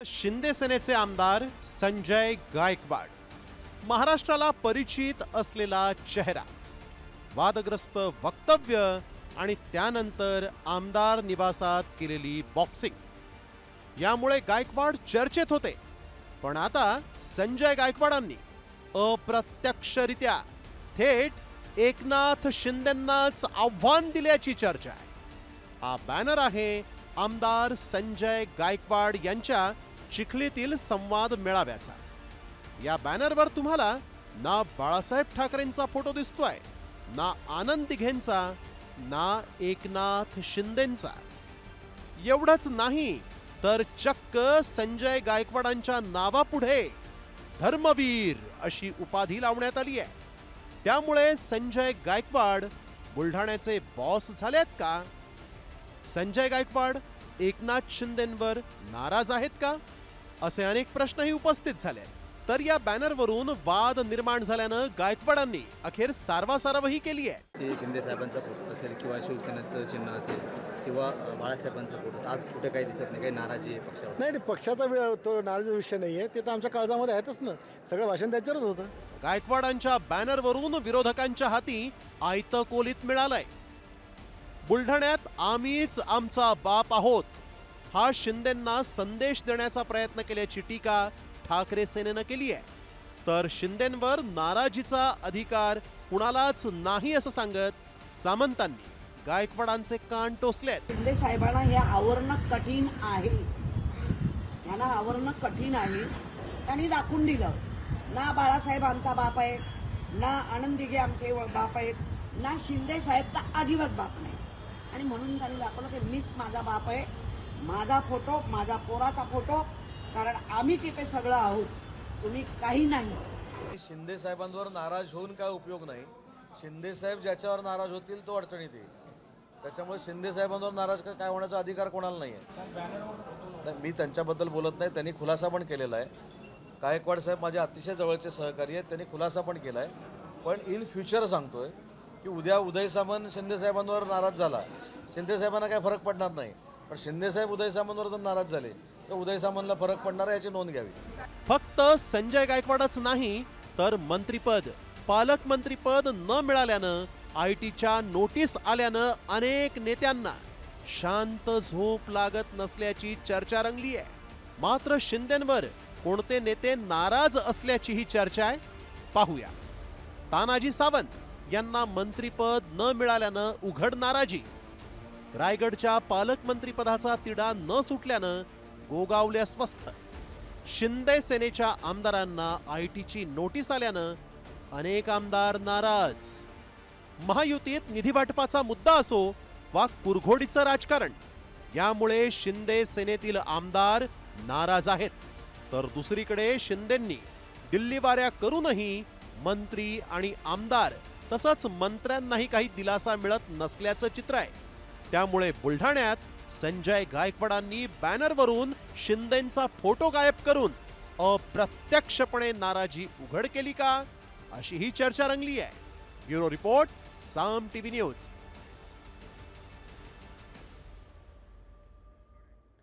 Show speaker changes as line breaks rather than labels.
शिंदे सेनेचे आमदार संजय गायकवाड, महाराष्ट्राला परिचित असलेला चेहरा, वादग्रस्त वक्तव्य आणि त्यानंतर आमदार निवासात केलेली बॉक्सिंग यामुळे गायकवाड चर्चेत होते। पण आता संजय गायकवाडांनी अप्रत्यक्षरित्या थेट एकनाथ शिंदेंनाच आव्हान दिल्याची चर्चा आहे। हा बॅनर आहे आमदार संजय गायकवाड यांच्या चिखलीतील संवाद मेळाव्याचा। या बॅनरवर तुम्हाला ना बाळासाहेब ठाकरेंचा फोटो दिसतोय, ना आनंद दिघेंचा, ना एकनाथ शिंदेंचा। एवढंच नाही तर चक्क संजय गायकवाडांच्या नावापुढे धर्मवीर अशी उपाधी लावण्यात आली आहे। त्यामुळे संजय गायकवाड बुलढाण्याचे बॉस झालेत का? संजय गायकवाड एकनाथ शिंदेंवर नाराज आहेत का? असे अनेक प्रश्नही उपस्थित झाले। तर या बॅनरवरून वाद निर्माण झाल्यानं गायकवाडांनी अखेर सारवासारवही केली आहे।
ते शिंदे साहेबांचा फोटो असेल किंवा शिवसेनेचं चिन्ह असेल किंवा बाळासाहेबांचा फोटो, आज कुठे काही दिसत नाही, काही नाराजी आहे पक्षावर?
नाही, पक्षाचा तो नाराजी विषय नाही आहे, ते तर आमच्या काळजामध्ये आहेतच ना, सगळं भाषण त्याच्यावरच होतं।
गायकवाडांच्या बॅनरवरून विरोधकांच्या हाती आयतं कोलीत मिळालंय। बुलढाण्यात आम्हीच आमचा बाप आहोत हा शिंदेंना संदेश देण्याचा प्रयत्न केल्याची टीका ठाकरे सेनेनं केली आहे। तर शिंदेंवर नाराजीचा अधिकार कुणालाच नाही असं सांगत सामंतांनी गायकवाडांचे कान टोचलेत।
शिंदे साहेबांना हे आवरणं कठीण आहे, यांना आवरणं कठीण आहे। त्यांनी दाखवून दिलं, ना बाळासाहेब आमचा बाप आहे, ना आनंद दिघे आमचे बाप आहेत, ना शिंदे साहेब तर अजिबात बाप नाही। आणि म्हणून त्यांनी दाखवलं की मीच माझा बाप आहे, माझा फोटो, माझ्या पोराचा फोटो, कारण आम्हीच इथे सगळं आहोत, तुम्ही काही नाही।
शिंदे साहेबांवर नाराज होऊन काय उपयोग नाही। शिंदे साहेब ज्याच्यावर नाराज होतील तो अडचणीत येईल। त्याच्यामुळे शिंदे साहेबांवर नाराज काय होण्याचा अधिकार कोणाला नाही आहे। मी त्यांच्याबद्दल बोलत नाही, त्यांनी खुलासा पण केलेला आहे। गायकवाड साहेब माझे अतिशय जवळचे सहकारी आहेत, त्यांनी खुलासा पण केला आहे। पण इन फ्युचर सांगतोय की उद्या उदय सामंत शिंदे साहेबांवर नाराज झाला, शिंदे साहेबांना काय फरक पडणार नाही, पण शिंदे साहेब उदय सामंतवर जर नाराज झाले तर उदय सामंतला फरक पडणार याची नोंद घ्यावी।
फक्त संजय गायकवाडच नाही तर मंत्रीपद, पालकमंत्रीपद न मिळाल्यानं, आयटीच्या नोटीस आल्यानं अनेक नेत्यांना शांत झोप लागत नसल्याची चर्चा रंगली आहे। मात्र शिंदेंवर कोणते नेते नाराज असल्याचीही चर्चा आहे, पाहूया। तानाजी सावंत यांना मंत्रीपद न मिळाल्यानं उघड नाराजी, रायगडच्या पालकमंत्रीपदाचा तिढा न सुटल्यानं गोगावले अस्वस्थ, शिंदे सेनेच्या आमदारांना आयटीची नोटीस आल्यानं अनेक आमदार नाराज। महायुतीत निधी वाटपाचा मुद्दा असो वा कुरघोडीचं राजकारण, यामुळे शिंदे सेनेतील आमदार नाराज आहेत। तर दुसरीकडे शिंदेंनी दिल्ली वाऱ्या करूनही मंत्री आणि आमदार तसंच मंत्र्यांनाही काही दिलासा मिळत नसल्याचं चित्र आहे। त्यामुळे बुलढाण्यात संजय गायकवाडांनी बॅनरवरून शिंदेंचा फोटो गायब करून अप्रत्यक्षपणे नाराजी उघड केली का, अशी ही चर्चा रंगली आहे। ब्युरो रिपोर्ट, साम टीव्ही न्यूज।